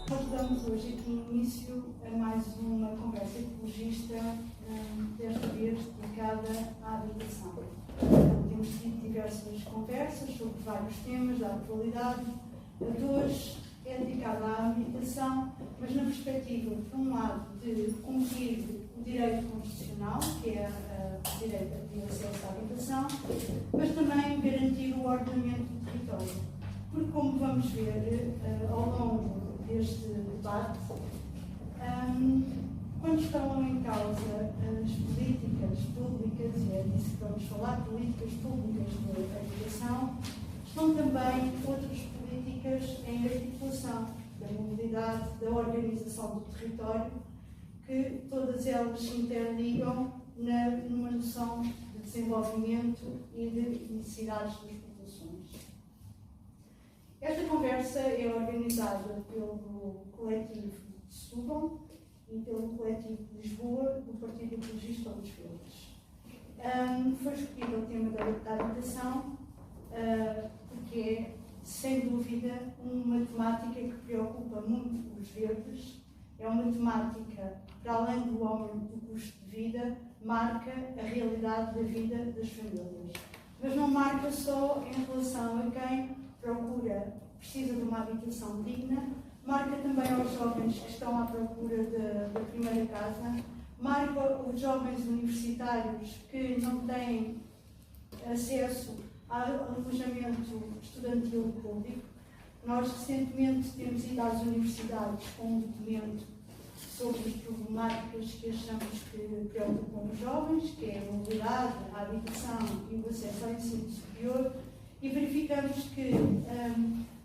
Nós damos hoje aqui início a mais uma conversa ecologista, desta vez dedicada à habitação. Temos tido diversas conversas sobre vários temas da atualidade. A de hoje é dedicada à habitação, mas na perspectiva, por um lado, de cumprir o direito constitucional, que é o direito de acesso à habitação, mas também garantir o ordenamento do território. Porque, como vamos ver ao longo deste debate, quando estão em causa as políticas públicas, e é disso que vamos falar, políticas públicas de habitação, estão também outras políticas em articulação da mobilidade, da organização do território, que todas elas se interligam numa noção de desenvolvimento e de necessidades das populações. Esta conversa é organizada pelo coletivo de Setúbal e pelo coletivo de Lisboa, do Partido Ecologista dos Verdes. Foi escolhido o tema da habitação porque é, sem dúvida, uma temática que preocupa muito os verdes. É uma temática, para além do aumento do custo de vida, marca a realidade da vida das famílias. Mas não marca só em relação a quem precisa de uma habitação digna, marca também aos jovens que estão à procura da primeira casa, marca os jovens universitários que não têm acesso ao alojamento estudantil público. Nós recentemente temos ido às universidades com um documento sobre as problemáticas que achamos que preocupam os jovens, que é a mobilidade, a habitação e o acesso ao ensino superior, e verificamos que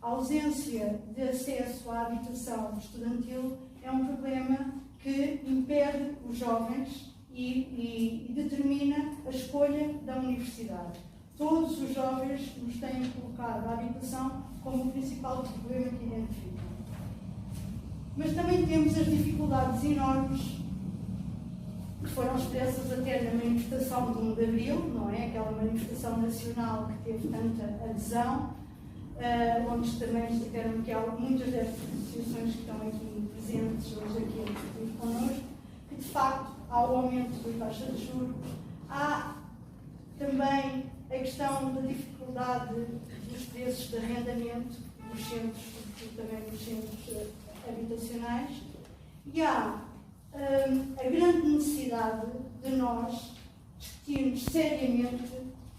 a ausência de acesso à habitação estudantil é um problema que impede os jovens e determina a escolha da universidade. Todos os jovens nos têm colocado a habitação como o principal problema que identificam. Mas também temos as dificuldades enormes que foram expressas até na manifestação de 1 de Abril, não é? Aquela manifestação nacional que teve tanta adesão, onde também estiveram aqui muitas destas associações que estão aqui presentes hoje aqui a discutir connosco, que de facto há o aumento da taxa de juros, há também a questão da dificuldade dos preços de arrendamento dos centros, também dos centros habitacionais, e há a grande necessidade de nós discutirmos seriamente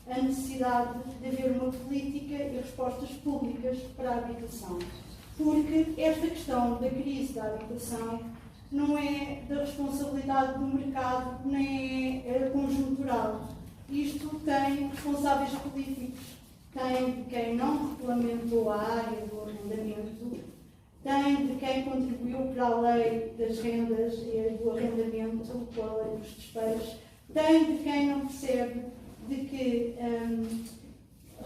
a necessidade de haver uma política e respostas públicas para a habitação. Porque esta questão da crise da habitação não é da responsabilidade do mercado, nem é conjuntural. Isto tem responsáveis políticos, tem de quem não regulamentou a área do arrendamento, tem de quem contribuiu para a lei das rendas e do arrendamento, para a lei dos despejos, tem de quem não percebe de que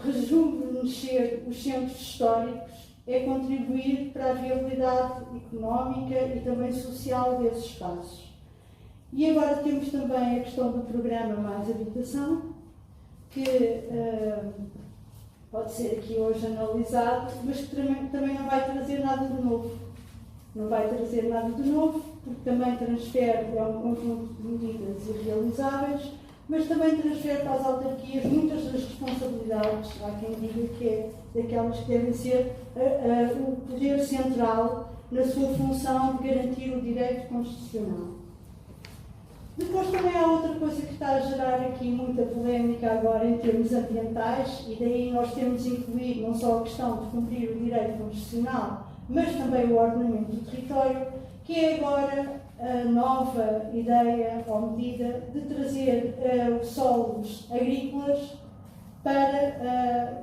rejuvenescer os centros históricos é contribuir para a viabilidade económica e também social desses espaços. E agora temos também a questão do programa Mais Habitação, que pode ser aqui hoje analisado, mas que também não vai trazer nada de novo. Não vai trazer nada de novo, porque também transfere um conjunto de medidas irrealizáveis, mas também transfere para as autarquias muitas das responsabilidades, há quem diga que é daquelas que devem ser o poder central na sua função de garantir o direito constitucional. Depois também há outra coisa que está a gerar aqui muita polémica agora em termos ambientais, e daí nós temos de incluir não só a questão de cumprir o direito constitucional, mas também o ordenamento do território, que é agora a nova ideia ou medida de trazer solos agrícolas para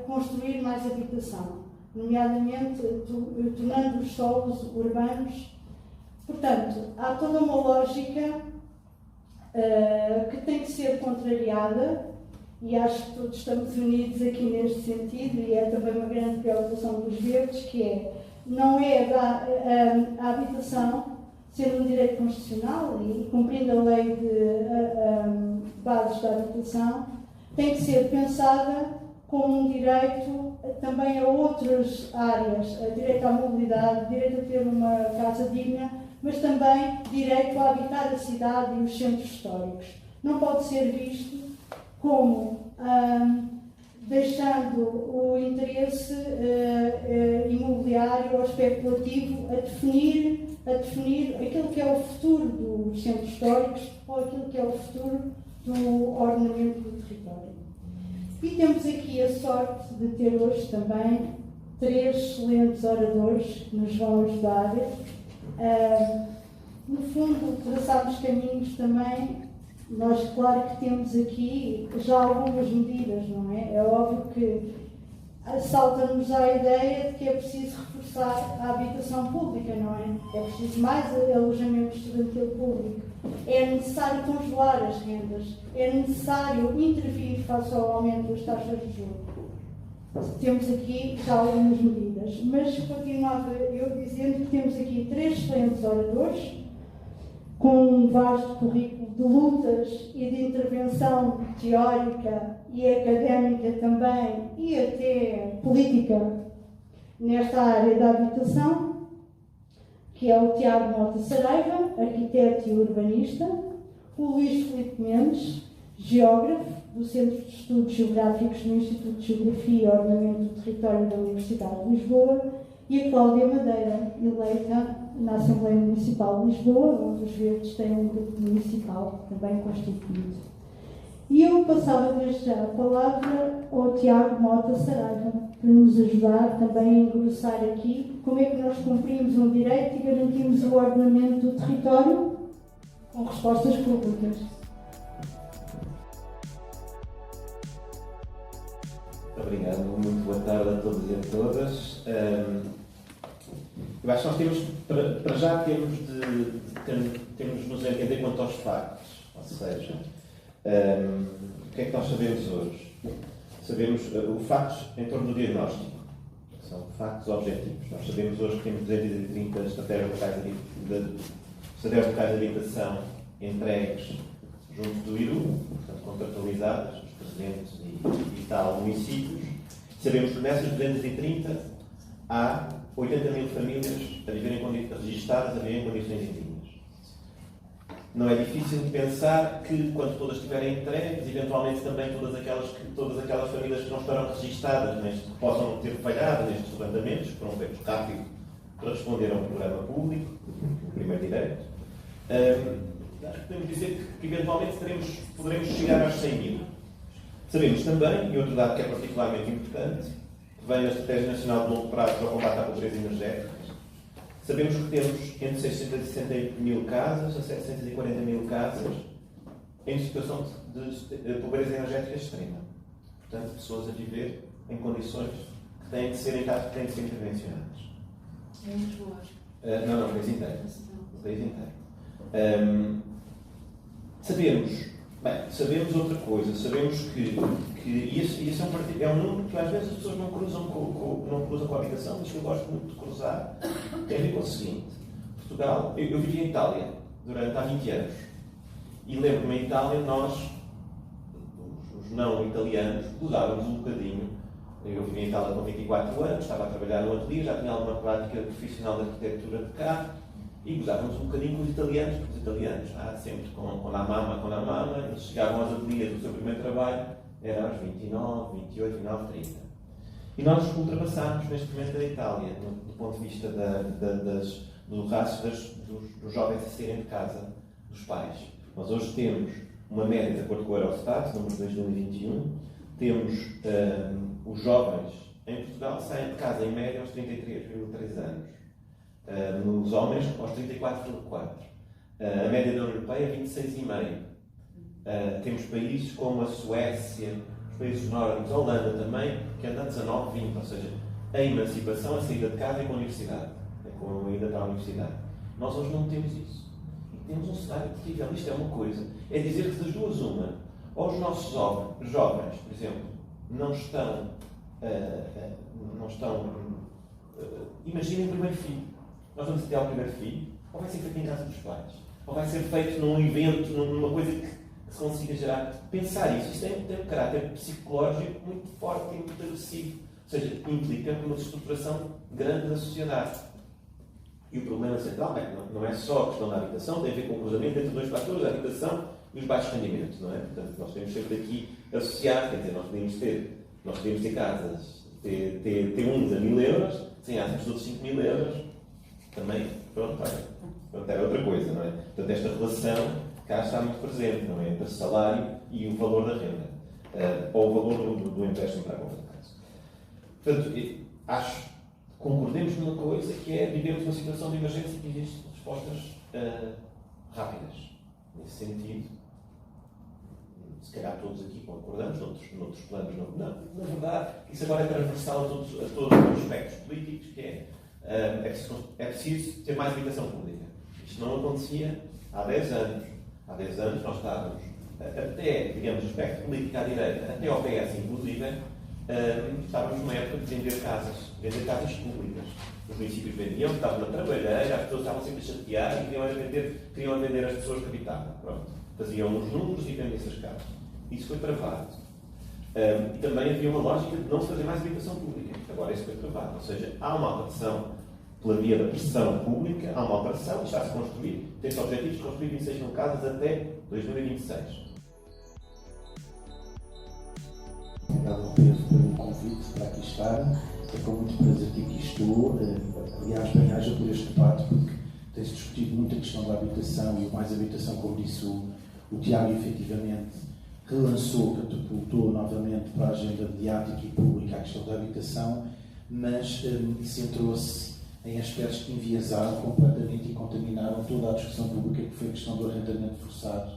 construir mais habitação, nomeadamente tornando os solos urbanos. Portanto, há toda uma lógica que tem que ser contrariada, e acho que todos estamos unidos aqui neste sentido, e é também uma grande preocupação dos verdes, que é, não é a habitação, sendo um direito constitucional e cumprindo a lei de bases da habitação, tem que ser pensada como um direito também a outras áreas, direito à mobilidade, direito a ter uma casa digna, mas também direito a habitar a cidade e os centros históricos. Não pode ser visto como deixando o interesse imobiliário ou especulativo a definir aquilo que é o futuro dos centros históricos ou aquilo que é o futuro do ordenamento do território. E temos aqui a sorte de ter hoje também 3 excelentes oradores que nos vão ajudar. No fundo, traçámos caminhos também. Nós, claro que temos aqui já algumas medidas, não é? É óbvio que salta-nos a ideia de que é preciso reforçar a habitação pública, não é? É preciso mais alojamento estudantil público. É necessário congelar as rendas. É necessário intervir face ao aumento das taxas de juros. Temos aqui já algumas medidas. Mas continuava eu dizendo que temos aqui 3 excelentes oradores, com um vasto currículo de lutas e de intervenção teórica e académica também, e até política, nesta área da habitação, que é o Tiago Mota Saraiva, arquiteto e urbanista, o Luís Filipe Mendes, geógrafo do Centro de Estudos Geográficos do Instituto de Geografia e Ordenamento do Território da Universidade de Lisboa, e a Cláudia Madeira, eleita na Assembleia Municipal de Lisboa, onde os Verdes têm um grupo municipal também constituído. E eu passava desde já a palavra ao Tiago Mota Saraiva, para nos ajudar também a engrossar aqui como é que nós cumprimos um direito e garantimos o ordenamento do território com respostas públicas. Obrigado, muito boa tarde a todos e a todas. Eu acho que nós temos, para já, temos de nos entender quanto aos factos. Ou seja, o que é que nós sabemos hoje? Sabemos os factos em torno do diagnóstico. São factos objetivos. Nós sabemos hoje que temos 230 estratégias locais de habitação entregues junto do IRU, portanto, contratualizadas, os 300 e tal municípios. Sabemos que nessas 230 há 80 mil famílias registadas a viver em condições indignas. Não é difícil de pensar que, quando todas estiverem entregues, eventualmente também todas aquelas famílias que não estarão registadas, mas que possam ter falhado nestes levantamentos, que foram feitos rápido para responder a um programa público, o primeiro direito, podemos dizer que eventualmente poderemos chegar aos 100 mil. Sabemos também, e outro dado que é particularmente importante, que vem na Estratégia Nacional de Longo Prazo para o Combate à Pobreza Energética, sabemos que temos entre 660 mil casas a 740 mil casas em situação de pobreza energética extrema. Portanto, pessoas a viver em condições que têm de ser intervencionadas. Em Lisboa? Não, no país inteiro. No país inteiro. Sabemos outra coisa. Sabemos que isso é um número que às vezes as pessoas não cruzam com a habitação, mas que eu gosto muito de cruzar. Tem a ver com o seguinte: Portugal, eu vivi em Itália há 20 anos. E lembro-me, em Itália, nós, os não italianos, usávamos um bocadinho. Eu vivi em Itália com 24 anos, estava a trabalhar no ateliê, já tinha alguma prática profissional de arquitetura de cá, e gozávamos um bocadinho com os italianos, porque os italianos, sempre com a mama, eles chegavam aos ateliês do seu primeiro trabalho, era aos 29, 28, 29, 30. E nós ultrapassámos neste momento a Itália, do ponto de vista do rácio dos jovens a saírem de casa dos pais. Nós hoje temos uma média, de acordo com o Eurostat, número de 2021, temos os jovens em Portugal saem de casa em média aos 33,3 anos. Nos homens, aos 34,4. A média da União Europeia é 26,5. Temos países como a Suécia, os países nórdicos, a Holanda também, que andam 19, 20. Ou seja, a emancipação, a saída de casa é com a universidade. É com a ida para a universidade. Nós hoje não temos isso. E temos um cenário terrível. Isto é uma coisa. É dizer que das duas uma, ou os nossos jovens, por exemplo, não estão imaginem o primeiro filho. Nós vamos ter o primeiro filho, ou vai ser feito em casa dos pais, ou vai ser feito num evento, numa coisa que que se consiga gerar. Pensar isso tem um caráter psicológico muito forte e muito agressivo. Ou seja, implica uma destruturação grande da sociedade. E o problema central não é só a questão da habitação, tem a ver com o cruzamento entre dois fatores, a habitação e os baixos rendimentos, não é? Portanto, nós temos sempre aqui associar, quer dizer, nós podemos ter casas, ter uns a 1000 euros, sem asas dos outros 5000 euros, também, pronto, era outra coisa, não é? Portanto, esta relação cá está muito presente, não é? Entre o salário e o valor da renda, ou o valor do empréstimo para a compra de casa. Portanto, concordemos numa coisa que é vivemos uma situação de emergência que existe respostas rápidas. Nesse sentido, se calhar todos aqui concordamos, noutros planos não. Na verdade, isso agora é transversal a todos os aspectos políticos, que é preciso ter mais habitação pública. Isto não acontecia há 10 anos. Há 10 anos nós estávamos, até, digamos, o aspecto político à direita, até ao PS inclusive, estávamos numa época de vender casas públicas. Os municípios vendiam, estavam na trabalheira, as pessoas estavam sempre a chatear e queriam vender as pessoas que habitavam. Pronto. Faziam os números e vendiam essas casas. Isso foi travado. E também havia uma lógica de não se fazer mais habitação pública. Agora isso foi travado. Ou seja, há uma alteração pela via da pressão pública, há uma alteração, está-se a construir, tem-se objetivos de construir 26 mil casas até 2026. Obrigado, Pedro, pelo convite para aqui estar. É com muito prazer que aqui estou. Aliás, bem-aja por este debate, porque tem-se discutido muito a questão da habitação e o mais habitação, como disse o Tiago, efetivamente relançou, catapultou novamente para a agenda mediática e pública a questão da habitação, mas centrou-se em aspectos que enviesaram completamente e contaminaram toda a discussão pública, que foi a questão do arrendamento forçado.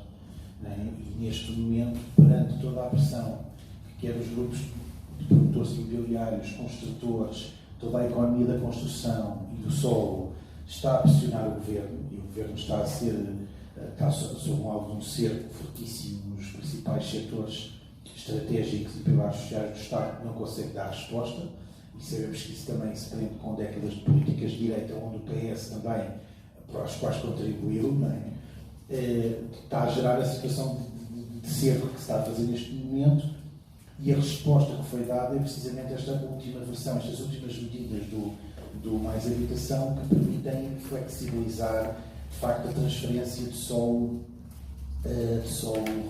Né? E neste momento, perante toda a pressão que quer os grupos de produtores imobiliários, construtores, toda a economia da construção e do solo está a pressionar o Governo, e o Governo está sob um alvo de um cerco fortíssimo nos principais setores estratégicos e pilares sociais do Estado, que não consegue dar resposta, e sabemos que isso também se prende com décadas de políticas de direita, onde o PS também, para as quais contribuiu, não é? Está a gerar a situação de cerco que se está a fazer neste momento, e a resposta que foi dada é precisamente esta última versão, estas últimas medidas do Mais Habitação, que permitem flexibilizar, de facto, a transferência de solo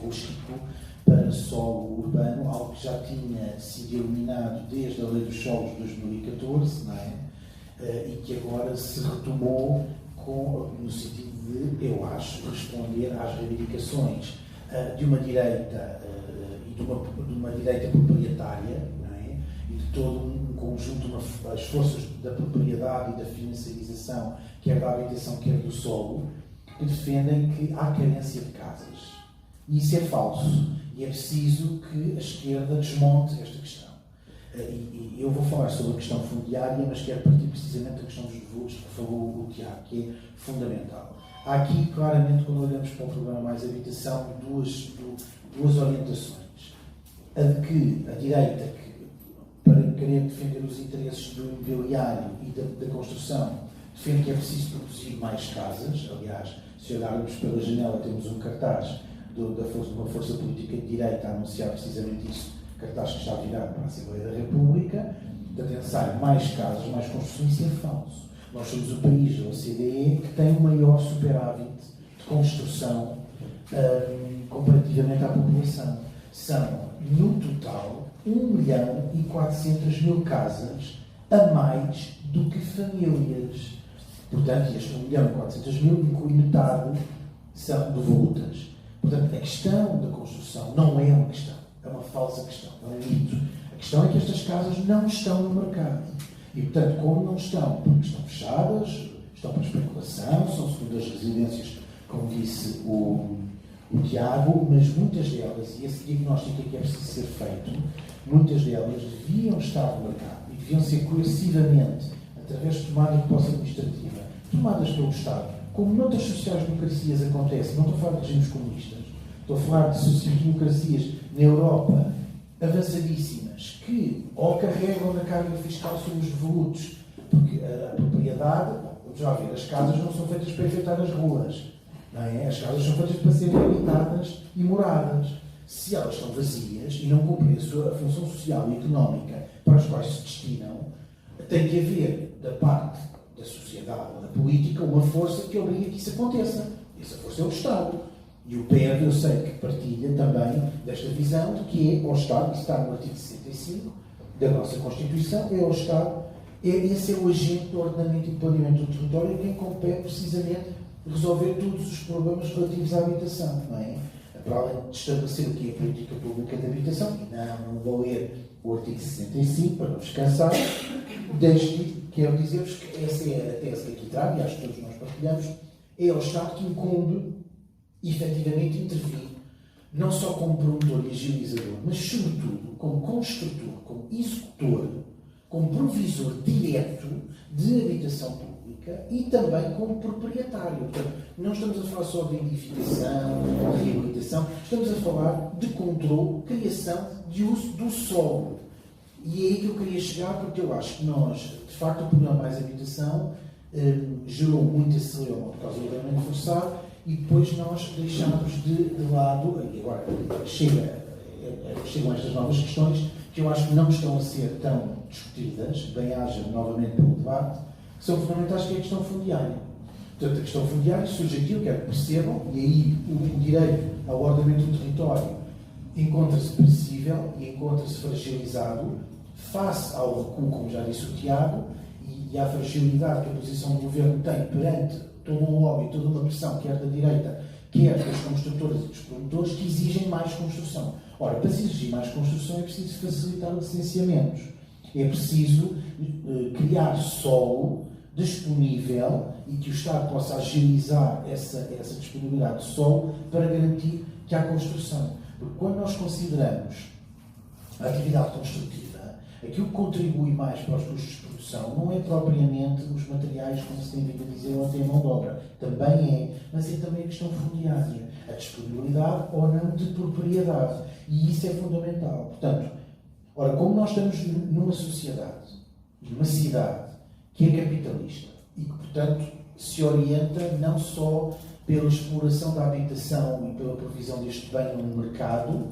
rústico para solo urbano, algo que já tinha sido eliminado desde a Lei dos Solos de 2014, não é? E que agora se retomou no sentido de, eu acho, responder às reivindicações de uma direita e de uma direita proprietária, não é? E de todo um conjunto, as forças da propriedade e da financiarização, quer da habitação, quer do solo, que defendem que há carência de casas. E isso é falso. E é preciso que a esquerda desmonte esta questão. E eu vou falar sobre a questão fundiária, mas quero partir precisamente da questão dos devolutos que falou o Tiago, que é fundamental. Há aqui, claramente, quando olhamos para o programa Mais Habitação, duas orientações. A de que a direita, para querer defender os interesses do imobiliário e da construção, defende que é preciso produzir mais casas. Aliás, se olharmos pela janela, temos um cartaz de uma força política de direita a anunciar precisamente isso, cartaz que está virado para a Assembleia da República, de atenção, mais casas, mais construção. Isso é falso. Nós somos o país da OCDE que tem o maior superávit de construção comparativamente à população. São, no total, 1.400.000 casas a mais do que famílias. Portanto, este 1.400.000 inclui metade são devolutas. Portanto, a questão da construção não é uma questão, é uma falsa questão, é um mito. A questão é que estas casas não estão no mercado. E, portanto, como não estão? Porque estão fechadas, estão para especulação, são segundas residências, como disse o Tiago, mas muitas delas, e esse diagnóstico é que é preciso ser feito, muitas delas deviam estar no mercado e deviam ser coercivamente, através de tomada de posse administrativa, tomadas pelo Estado, como noutras sociais-democracias acontece. Não estou a falar de regimes comunistas, estou a falar de sociais-democracias na Europa avançadíssimas, que ou carregam na carga fiscal sobre os devolutos, porque a propriedade, vamos lá ver, as casas não são feitas para enfeitar as ruas. Não é? As casas são feitas para serem habitadas e moradas. Se elas estão vazias e não cumprem a sua função social e económica para as quais se destinam, tem que haver, da parte da sociedade ou da política, uma força que obriga que isso aconteça. E essa força é o Estado. E o PEV, eu sei que partilha também desta visão de que é ao Estado, que está no artigo 65 da nossa Constituição, é ao Estado, esse é o agente do ordenamento e planeamento do território, quem compete precisamente resolver todos os problemas relativos à habitação, não é? Para além de estabelecer o que é a política pública de habitação, e não vou ler o artigo 65 para não vos cansar, quero dizer-vos que essa é a tese que aqui trago, e acho que todos nós partilhamos, é ao Estado que incumbe efetivamente intervir, não só como promotor e agilizador, mas sobretudo como construtor, como executor, como provisor direto de habitação pública e também como proprietário. Portanto, não estamos a falar só de edificação, de reabilitação, estamos a falar de controle, criação, de uso do solo. E é aí que eu queria chegar, porque eu acho que nós, de facto, o programa Mais Habitação gerou muita celeuma por causa do ordenamento forçado, e depois nós deixamos de lado, e agora chegam estas novas questões, que eu acho que não estão a ser tão discutidas, bem haja novamente pelo debate, que são fundamentais, que é a questão fundiária. Portanto, a questão fundiária surge aqui, eu quero que percebam, e aí o direito ao ordenamento do território encontra-se perecível e encontra-se fragilizado face ao recuo, como já disse o Tiago, e à fragilidade que a posição do Governo tem perante todo um lobby, toda uma pressão, quer da direita, quer das construtoras e dos promotores, que exigem mais construção. Ora, para se exigir mais construção é preciso facilitar licenciamentos. É preciso criar solo disponível e que o Estado possa agilizar essa disponibilidade de solo para garantir que há construção. Porque quando nós consideramos a atividade construtiva, aquilo que contribui mais para os custos de produção não é propriamente os materiais, como se tem vindo a dizer, ou até a mão de obra. Também é, mas é também a questão fundiária, a disponibilidade ou não de propriedade. E isso é fundamental. Portanto, ora, como nós estamos numa sociedade, numa cidade, que é capitalista e que, portanto, se orienta não só pela exploração da habitação e pela provisão deste bem no mercado,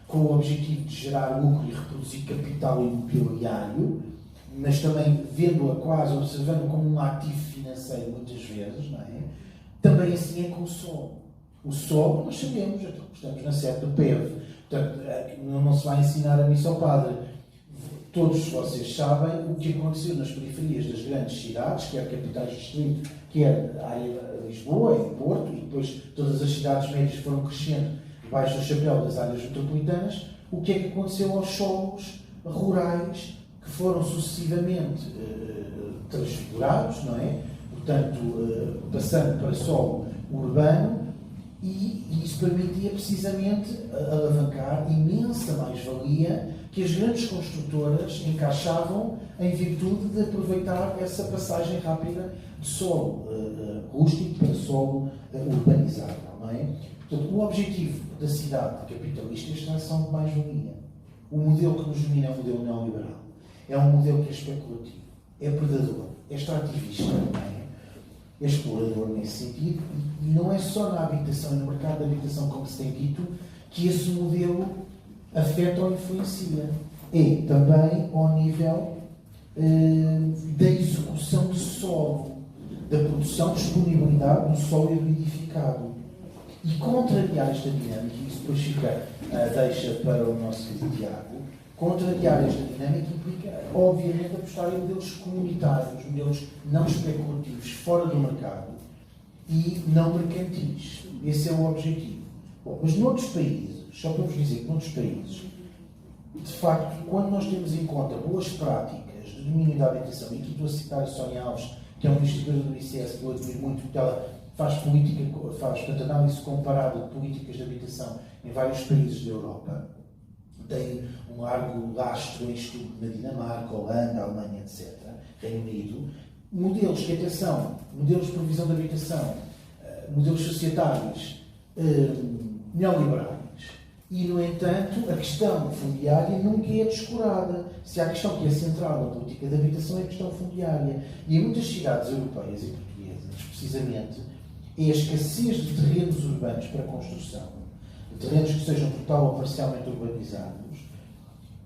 com o objetivo de gerar lucro e reproduzir capital imobiliário, mas também vendo-a quase, observando como um ativo financeiro muitas vezes, não é? Também assim é com o solo. O solo, nós sabemos, estamos na sede do PEV, portanto, não se vai ensinar a missa ao padre. Todos vocês sabem o que aconteceu nas periferias das grandes cidades, quer capitais de distrito, quer a área de Lisboa e Porto, e depois todas as cidades médias foram crescendo debaixo do chapéu das áreas metropolitanas. O que é que aconteceu aos solos rurais que foram sucessivamente transfigurados, não é? Portanto, passando para solo urbano, e isso permitia precisamente alavancar imensa mais-valia que as grandes construtoras encaixavam em virtude de aproveitar essa passagem rápida de solo rústico para solo urbanizado, não é? Portanto, o objetivo da cidade capitalista é a extração de mais-valia. O modelo que nos domina é um modelo neoliberal. É um modelo que é especulativo, é predador, é extrativista, não é? É explorador nesse sentido, e não é só na habitação e no mercado da habitação, como se tem dito, que esse modelo afeta ou influencia. É também ao nível da execução de solo, da produção, disponibilidade do solo edificado. E contrariar esta dinâmica, e isso depois fica deixa para o nosso querido Tiago, contrariar esta dinâmica implica, obviamente, apostar em modelos comunitários, modelos não especulativos, fora do mercado e não mercantis. Esse é o objetivo. Bom, mas noutros países, só para vos dizer que noutros países, de facto, quando nós temos em conta boas práticas de domínio da habitação, e aqui estou a citar a Sónia Alves, que é uma investigadora do ICS que eu admiro muito, porque ela faz portanto, análise comparada de políticas de habitação em vários países da Europa. Tem um largo lastro em estudo na Dinamarca, Holanda, Alemanha, etc., Reino Unido. Modelos de habitação, modelos de provisão de habitação, modelos societários neoliberais. E, no entanto, a questão fundiária nunca é descurada. Se há a questão que é central na política de habitação é a questão fundiária. E em muitas cidades europeias e portuguesas, precisamente, é a escassez de terrenos urbanos para construção, de terrenos que sejam total ou parcialmente urbanizados.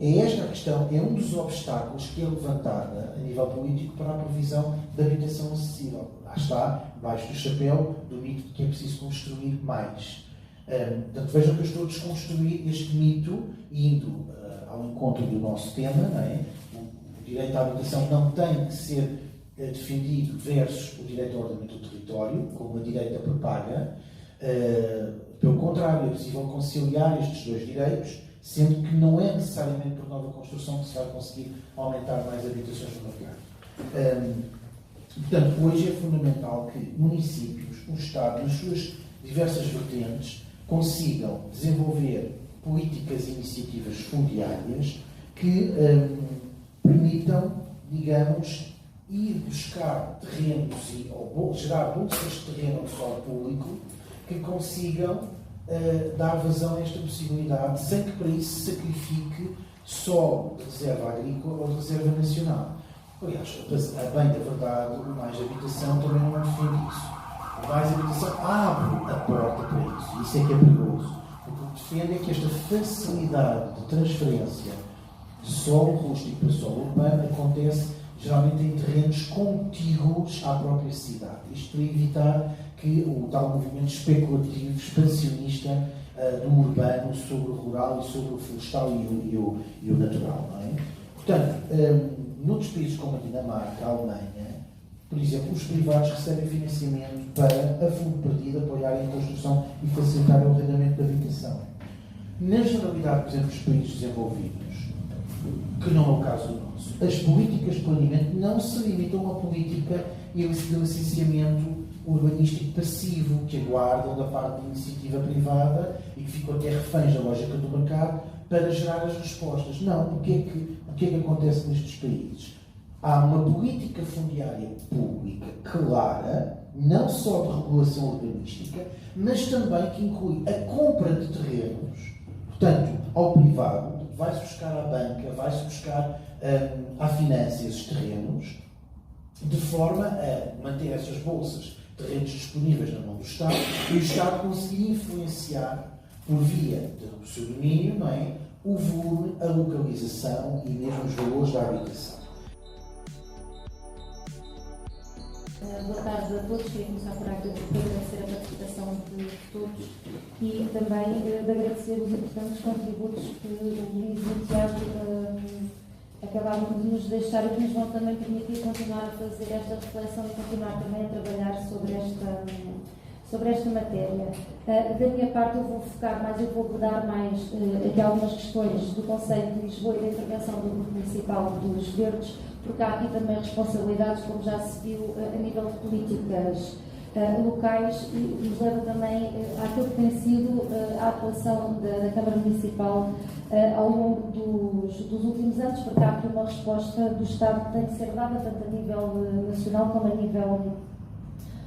É esta a questão, é um dos obstáculos que é levantada a nível político para a provisão de habitação acessível. Lá está, debaixo do chapéu do mito de que é preciso construir mais. Portanto, vejam que eu estou a desconstruir este mito, indo ao encontro do nosso tema, não é? O direito à habitação não tem que ser defendido versus o direito ao ordenamento do território, como a direita propaga. Pelo contrário, é possível conciliar estes dois direitos, sendo que não é necessariamente por nova construção que se vai conseguir aumentar mais habitações no mercado. Portanto, hoje é fundamental que municípios, o Estado, nas suas diversas vertentes, consigam desenvolver políticas e iniciativas fundiárias que permitam, digamos, ir buscar terrenos ou gerar bolsas de terreno ao solo público que consigam dar vazão a esta possibilidade, sem que para isso se sacrifique só de reserva agrícola ou de reserva nacional. Aliás, a bem da verdade, o Mais Habitação também não defende isso. O Mais Habitação abre a porta para isso. Isso é que é perigoso. Porque o que defende é que esta facilidade de transferência de solo rústico para solo urbano acontece geralmente em terrenos contíguos à própria cidade. Isto para evitar que o tal movimento especulativo, expansionista do urbano sobre o rural e sobre o florestal e o natural. Não é? Portanto, noutros países como a Dinamarca, a Alemanha, por exemplo, os privados recebem financiamento para, a fundo perdido, apoiarem a construção e facilitar o arrendamento da habitação. Na generalidade, por exemplo, dos países desenvolvidos, que não é o caso do nosso, as políticas de planeamento não se limitam a uma política de licenciamento urbanístico passivo, que aguardam da parte da iniciativa privada e que ficam até reféns da lógica do mercado para gerar as respostas. Não, o que é que acontece nestes países? Há uma política fundiária pública clara, não só de regulação urbanística, mas também que inclui a compra de terrenos, portanto, ao privado, vai-se buscar à banca, vai-se buscar à finança esses terrenos, de forma a manter essas bolsas, terrenos disponíveis na mão do Estado, e o Estado conseguir influenciar, por via do seu domínio, não é? O volume, a localização e mesmo os valores da habitação. Boa tarde a todos. Queria começar por aqui por agradecer a participação de todos e também de agradecer os importantes contributos que o Luís e o Tiago acabaram de nos deixar e que nos vão também permitir continuar a fazer esta reflexão e continuar também a trabalhar sobre esta matéria. Da minha parte eu vou focar mais, eu vou abordar mais aqui algumas questões do Conselho de Lisboa e da intervenção do Grupo Municipal dos Verdes, porque há aqui também responsabilidades, como já se viu, a nível de políticas locais, e nos leva também àquilo que tem sido a atuação da Câmara Municipal ao longo dos últimos anos, porque há aqui uma resposta do Estado que tem que ser dada, tanto a nível nacional como a nível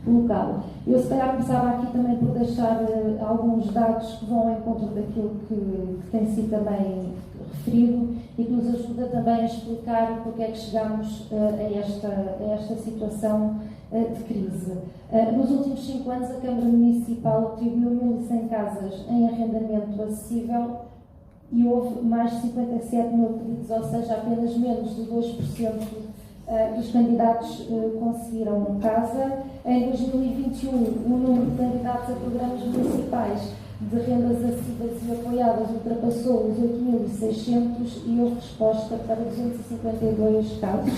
local. Eu se calhar começava aqui também por deixar alguns dados que vão ao encontro daquilo que tem sido também referido e que nos ajuda também a explicar porque é que chegamos a esta situação de crise. Nos últimos 5 anos a Câmara Municipal atribuiu 1.100 casas em arrendamento acessível e houve mais de 57 mil pedidos, ou seja, apenas menos de 2% dos candidatos conseguiram casa. Em 2021, o número de candidatos a programas municipais de rendas acessíveis e apoiadas ultrapassou os 8.600 e houve resposta para 252 casos.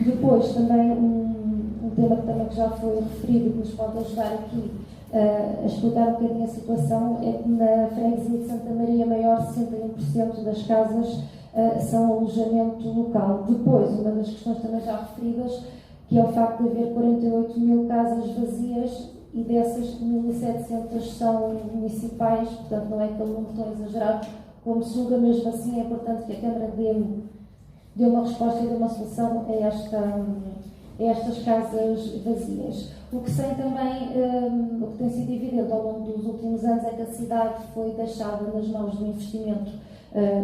Depois, também um tema que também já foi referido e que nos pode ajudar aqui a explicar um bocadinho a situação é que na freguesia de Santa Maria Maior 61% das casas são alojamento local. Depois, uma das questões também já referidas, que é o facto de haver 48 mil casas vazias e dessas 1.700 são municipais, portanto não é aquele número tão exagerado como se julga. Mesmo assim é importante que a Câmara dê uma resposta e dê uma solução a estas casas vazias. O que tem também, o que tem sido evidente ao longo dos últimos anos é que a cidade foi deixada nas mãos do investimento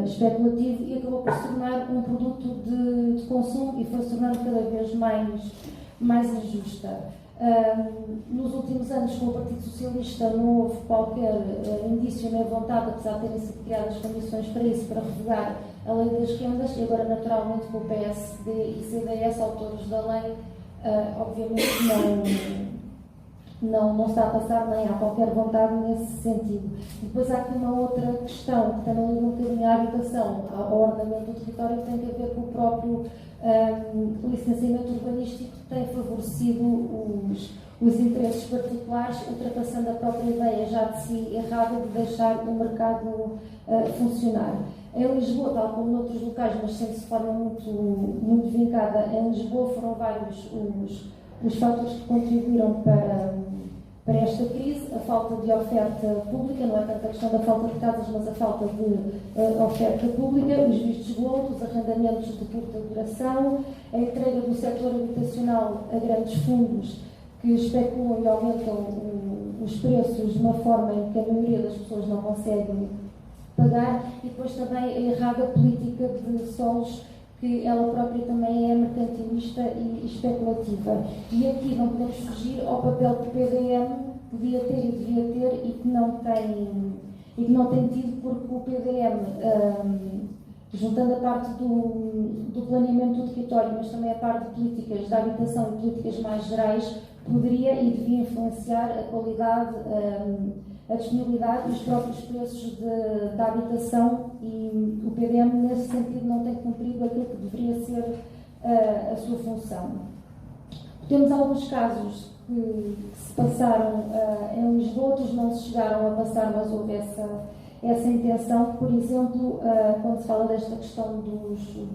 especulativo e acabou por se tornar um produto de consumo e foi se tornando cada vez mais injusta. Nos últimos anos, com o Partido Socialista, não houve qualquer indício nem vontade, apesar de terem sido criadas condições para isso, para revogar a lei das rendas, e agora, naturalmente, com o PSD e CDS, autores da lei, obviamente não está a passar, nem há qualquer vontade nesse sentido. Depois há aqui uma outra questão, que também liga um bocadinho à habitação, ao ordenamento do território, que tem a ver com o próprio licenciamento urbanístico, que tem favorecido os interesses particulares, ultrapassando a própria ideia já de si errada de deixar o mercado funcionar. Em Lisboa, tal como noutros locais, mas sempre de forma muito vincada, em Lisboa foram vários os fatores que contribuíram para esta crise: a falta de oferta pública, não é tanto a questão da falta de casas, mas a falta de oferta pública, os vistos gold, os arrendamentos de curta duração, a entrega do setor habitacional a grandes fundos que especulam e aumentam os preços de uma forma em que a maioria das pessoas não consegue pagar, e depois também a errada política de solos, que ela própria também é mercantilista e especulativa. E aqui não podemos fugir ao papel que o PDM podia ter e devia ter e que não tem tido, porque o PDM, juntando a parte do planeamento do território, mas também a parte de políticas da habitação e políticas mais gerais, poderia e devia influenciar a qualidade, a disponibilidade e os próprios preços da habitação, e o PDM, nesse sentido, não tem cumprido aquilo que deveria ser a sua função. Temos alguns casos que se passaram em Lisboa, outros não se chegaram a passar, mas houve essa intenção. Por exemplo, quando se fala desta questão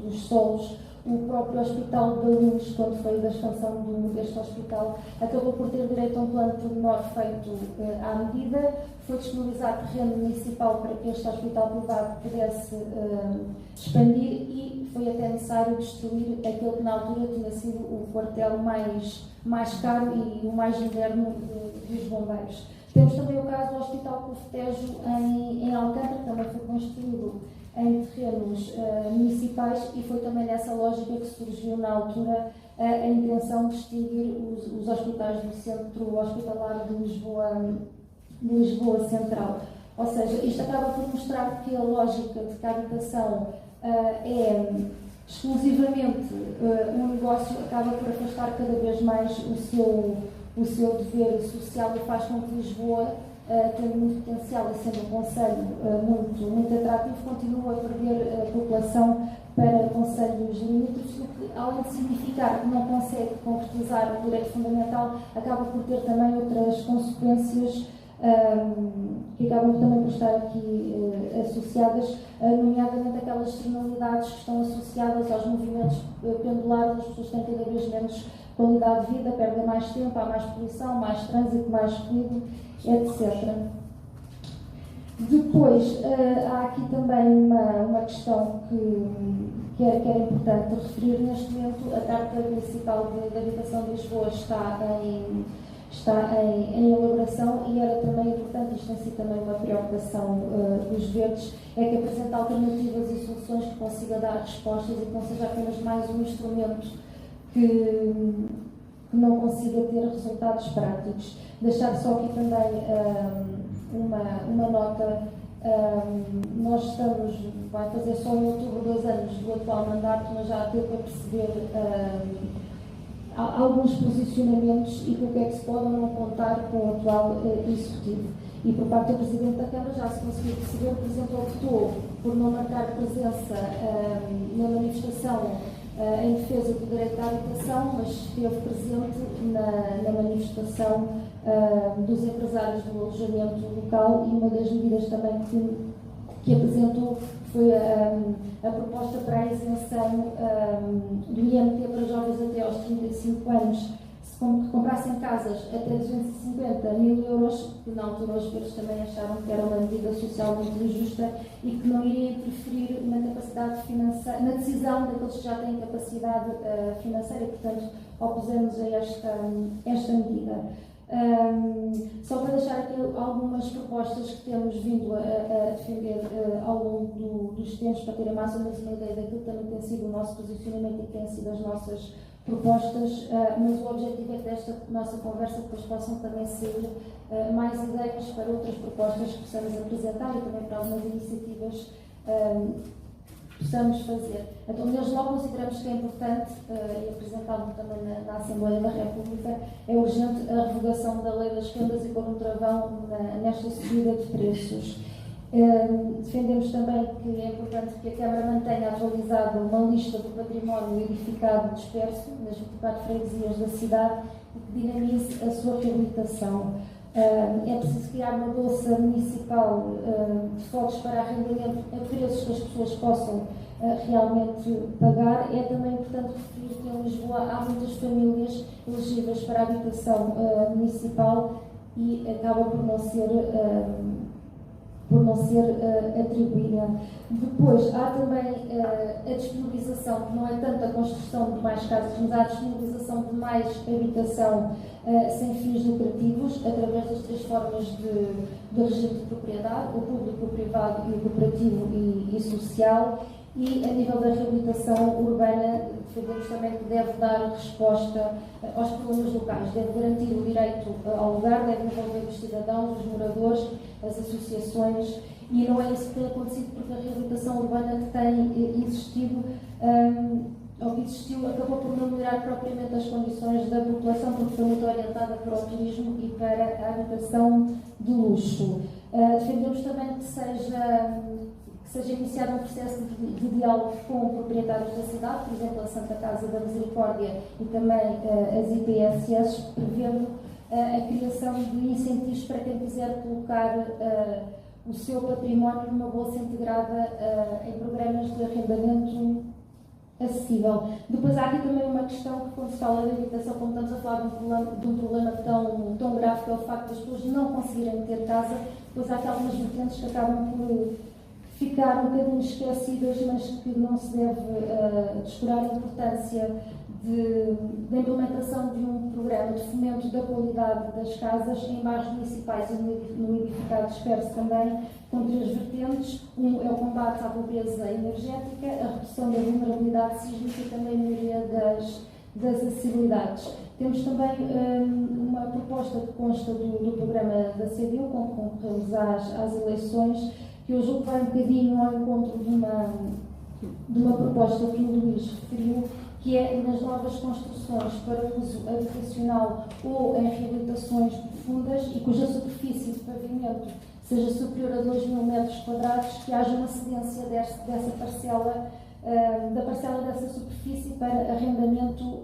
dos solos, o próprio Hospital da Luz, quando foi da expansão deste hospital, acabou por ter direito a um plano pormenor feito à medida. Foi disponibilizado terreno municipal para que este hospital privado pudesse expandir, e foi até necessário destruir aquele que na altura tinha sido o quartel mais caro e o mais moderno dos bombeiros. Temos também o caso do Hospital Cofetejo em Alcântara, que também foi construído em terrenos municipais, e foi também nessa lógica que surgiu na altura a intenção de extinguir os hospitais do Centro Hospitalar de Lisboa Central. Ou seja, isto acaba por mostrar que a lógica de que a habitação é exclusivamente um negócio acaba por afastar cada vez mais o seu dever social, e faz com que Lisboa, tendo muito potencial e sendo um concelho muito atrativo, continua a perder população para concelhos limítrofes, o que, além de significar que não consegue concretizar o direito fundamental, acaba por ter também outras consequências que acabam também por estar aqui associadas, nomeadamente aquelas externalidades que estão associadas aos movimentos pendulares. As pessoas têm cada vez menos qualidade de vida, perdem mais tempo, há mais poluição, mais trânsito, mais ruído, etc. Depois, há aqui também uma questão que era importante referir. Neste momento, a Carta Municipal de Habitação de Lisboa está em elaboração, e era também importante, isto tem sido também uma preocupação dos verdes, é que apresente alternativas e soluções que consiga dar respostas e que não seja apenas mais um instrumento que não consiga ter resultados práticos. Deixar só aqui também uma nota. Nós vai fazer só em outubro 2 anos do atual mandato, mas já deu para perceber alguns posicionamentos e com o que é que se pode ou não contar com o atual Executivo. E por parte do Presidente da Câmara já se conseguiu perceber, por exemplo, ele optou por não marcar presença na manifestação em defesa do direito à habitação, mas esteve presente na manifestação dos empresários do alojamento local, e uma das medidas também que apresentou foi a proposta para a isenção do IMT para jovens até aos 35 anos, se comprassem casas até 250 mil euros, que na altura os verdes também acharam que era uma medida socialmente injusta e que não iria interferir na capacidade financeira, na decisão daqueles que já têm capacidade financeira, e portanto opusemos a esta medida. Só para deixar aqui algumas propostas que temos vindo a defender ao longo dos tempos, para terem mais ou menos uma ideia daquilo que também tem sido o nosso posicionamento e que têm sido as nossas propostas, mas o objetivo é que desta nossa conversa depois possam também ser mais ideias para outras propostas que possamos apresentar e também para algumas iniciativas que possamos fazer. Então, desde logo consideramos que é importante, e apresentá-lo também na Assembleia da República, é urgente a revogação da lei das fendas e pôr um travão nesta subida de preços. Defendemos também que é importante que a Câmara mantenha atualizada uma lista do património edificado disperso nas 24 freguesias da cidade e que dinamize a sua reabilitação. É preciso criar uma bolsa municipal de fogos para arrendamento a preços que as pessoas possam realmente pagar. É também importante referir que em Lisboa há muitas famílias elegíveis para a habitação municipal e acaba por não ser atribuída. Depois, há também a disponibilização, que não é tanto a construção de mais casas, mas há a disponibilização de mais habitação sem fins lucrativos, através das 3 formas de regime de propriedade, o público, o privado e o cooperativo e social. E, a nível da reabilitação urbana, defendemos também que deve dar resposta aos problemas locais, deve garantir o direito ao lugar, deve envolver os cidadãos, os moradores, as associações, e não é isso que tem acontecido, porque a reabilitação urbana que tem existido, ou que existiu, acabou por não melhorar propriamente as condições da população, porque foi muito orientada para o turismo e para a habitação de luxo. Defendemos também que seja iniciado um processo de diálogo com proprietários da cidade, por exemplo, a Santa Casa da Misericórdia e também as IPSS, prevendo a criação de incentivos para quem quiser colocar o seu património numa bolsa integrada em programas de arrendamento acessível. Depois há aqui também uma questão que, quando se fala de habitação, como estamos a falar de um problema tão grave, que é o facto das pessoas não conseguirem ter casa, depois há aqui algumas vertentes que acabam por ficar um bocadinho esquecidas, mas que não se deve descurar a importância da implementação de um programa de fomento da qualidade das casas em bairros municipais e no edificado disperso também, com 3 vertentes. Um é o combate à pobreza energética, a redução da vulnerabilidade sísmica e também a melhoria das acessibilidades. Temos também uma proposta que consta do programa da CDU, com que concorremos às eleições, que eu julgo que vai um bocadinho ao encontro de uma proposta que o Luís referiu, que é nas novas construções para uso habitacional ou em reabilitações profundas e cuja superfície de pavimento seja superior a 2.000 metros quadrados, que haja uma cedência dessa parcela, da parcela dessa superfície para arrendamento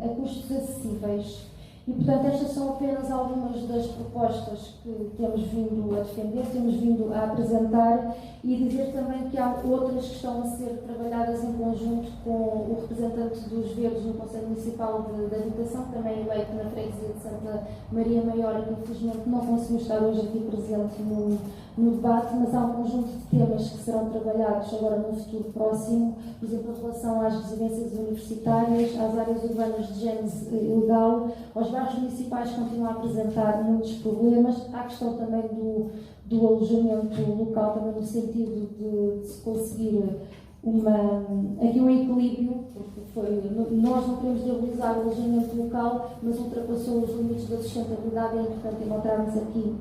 a custos acessíveis. E, portanto, estas são apenas algumas das propostas que temos vindo a defender, temos vindo a apresentar, e dizer também que há outras que estão a ser trabalhadas em conjunto com o representante dos Verdes no Conselho Municipal de Habitação, que também é eleito na freguesia de Santa Maria Maior e que infelizmente não conseguiu estar hoje aqui presente no debate, mas há um conjunto de temas que serão trabalhados agora no futuro próximo, por exemplo, em relação às residências universitárias, às áreas urbanas de gênese ilegal, aos bairros municipais que continuam a apresentar muitos problemas, há a questão também do alojamento local, também no sentido de se conseguir aqui um equilíbrio, porque nós não queremos viabilizar o alojamento local, mas ultrapassou os limites da sustentabilidade, é importante encontrarmos aqui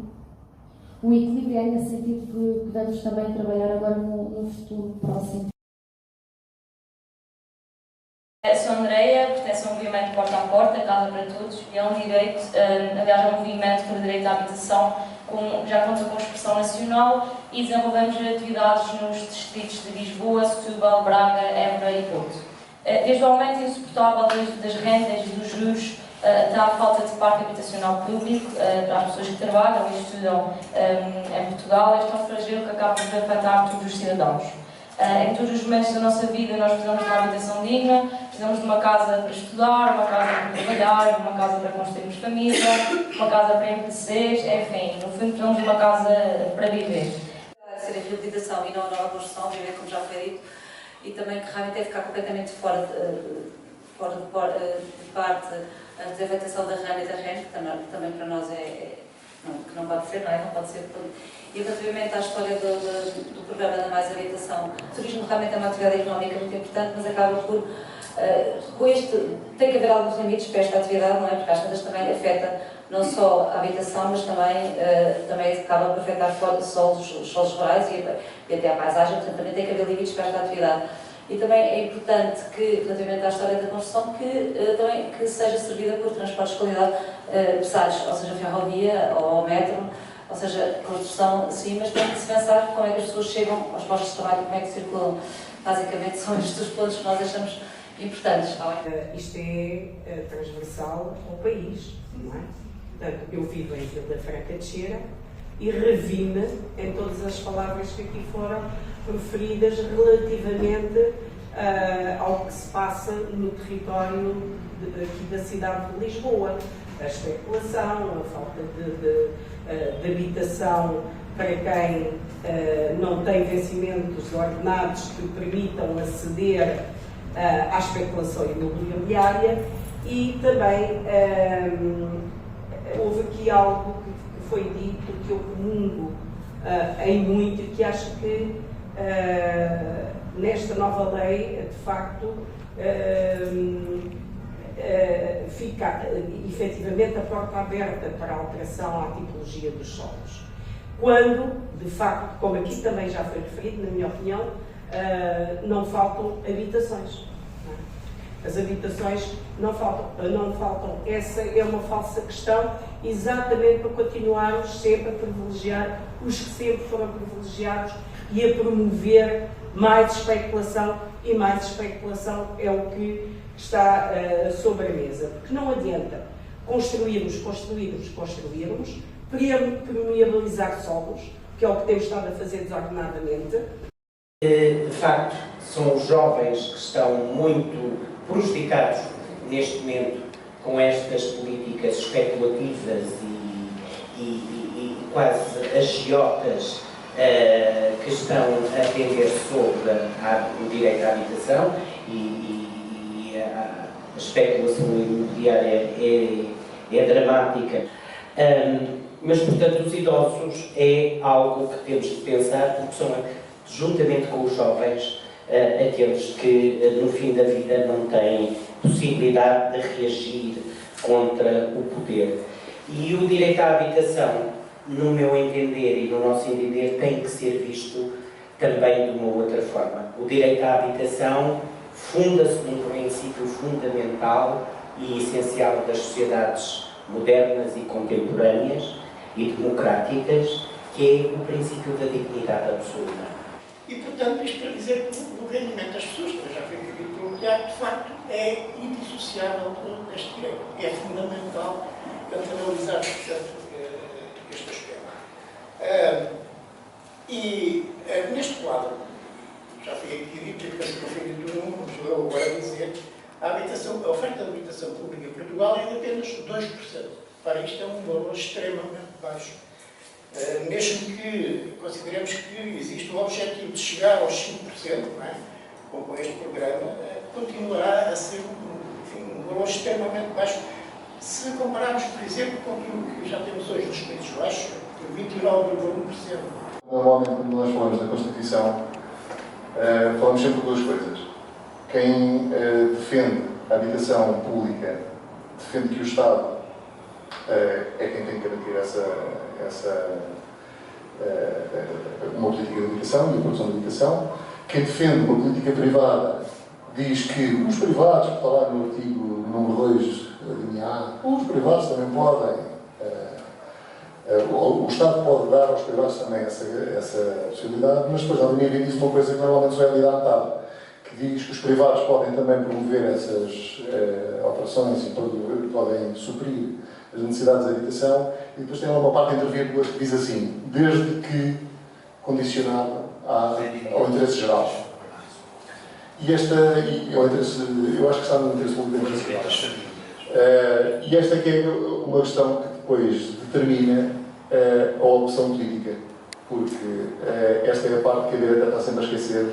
um equilíbrio, é nesse sentido que vamos também trabalhar agora no futuro próximo. Sou Andreia, pertenço a um movimento Porta a Porta, Casa para Todos, e é um direito, aliás, é um movimento por direito à habitação, já conta com expressão nacional, e desenvolvemos atividades nos distritos de Lisboa, Setúbal, Braga, Évora e Porto. Desde o aumento insuportável das rendas e dos juros, até à falta de parque habitacional público para as pessoas que trabalham e estudam em Portugal, este é um flagelo que acaba por afetar todos os cidadãos. Em todos os momentos da nossa vida nós precisamos de uma habitação digna, precisamos de uma casa para estudar, uma casa para trabalhar, uma casa para construirmos família, uma casa para envelhecer, enfim, no fundo precisamos de uma casa para viver. Ser a reabilitação e não a nova construção, viver como já foi dito, e também que realmente é ficar completamente fora de parte a desafetação da renda e da renda, que também para nós que não pode ser, não é? Não pode ser. E relativamente à história do programa da Mais Habitação, o turismo realmente é uma atividade económica muito importante, mas acaba por Com este, tem que haver alguns limites para esta atividade, não é? Porque às vezes também afeta não só a habitação, mas também acaba por afetar os solos rurais e até a paisagem, portanto também tem que haver limites para esta atividade. E também é importante que, relativamente à história da construção, que seja servida por transportes de qualidade pesados, ou seja, ferrovia ou metro, ou seja, construção sim, mas tem que se pensar como é que as pessoas chegam aos postos de trabalho, como é que circulam. Basicamente são estes os pontos que nós achamos importantes. Isto é transversal ao país, não é? Portanto, eu vivo em Vila da Franca de Xera e revi-me em todas as palavras que aqui foram proferidas relativamente ao que se passa no território aqui da cidade de Lisboa. A especulação, a falta de habitação para quem não tem vencimentos ordenados que permitam aceder à especulação imobiliária e também houve aqui algo que foi dito que eu comungo em muito e que acho que nesta nova lei, de facto, fica efetivamente a porta aberta para a alteração à tipologia dos solos. Quando, de facto, como aqui também já foi referido, na minha opinião, não faltam habitações. As habitações não faltam. Essa é uma falsa questão, exatamente para continuarmos sempre a privilegiar os que sempre foram privilegiados e a promover mais especulação, e mais especulação é o que está sobre a mesa. Porque não adianta construirmos, permeabilizar solos, que é o que temos estado a fazer desordenadamente. De facto, são os jovens que estão muito prejudicados neste momento com estas políticas especulativas e quase agiotas que estão a tender sobre o direito à habitação e a especulação imobiliária é dramática. Mas, portanto, os idosos é algo que temos de pensar, porque são, juntamente com os jovens, aqueles que no fim da vida não têm possibilidade de reagir contra o poder. E o direito à habitação, no meu entender e no nosso entender, tem que ser visto também de uma outra forma. O direito à habitação funda-se num princípio fundamental e essencial das sociedades modernas e contemporâneas e democráticas, que é o princípio da dignidade absoluta. E, portanto, isto para dizer que o rendimento das pessoas, que já foi referido pelo Tiago, de facto, é indissociável deste direito. É fundamental analisar este aspecto. Neste quadro, já foi aqui dito, e penso que no fim de tudo, não sou eu agora a dizer, a oferta de habitação pública em Portugal é de apenas 2%. Para isto é um valor extremamente baixo. Mesmo que consideremos que existe o objetivo de chegar aos 5%, não é? Com este programa, continuará a ser um valor extremamente baixo. Se compararmos, por exemplo, com aquilo que já temos hoje nos Países Baixos, por 29,1%. Normalmente, quando nós falamos da Constituição, falamos sempre de duas coisas. Quem defende a habitação pública defende que o Estado é quem tem que garantir uma política de habitação e a produção de habitação. Quem defende uma política privada diz que os privados, que está lá no artigo número 2, linha A, os privados também podem, o Estado pode dar aos privados também essa possibilidade, mas depois na linha B diz uma coisa que normalmente só é lida à metade, que diz que os privados podem também promover essas operações e podem suprir as necessidades de habitação, e depois tem lá uma parte entre vírgulas que diz assim, desde que condicionado ao interesse geral. E eu acho que está no interesse público da sociedade. E esta aqui é uma questão que depois determina a opção política, porque esta é a parte que a direita está sempre a esquecer,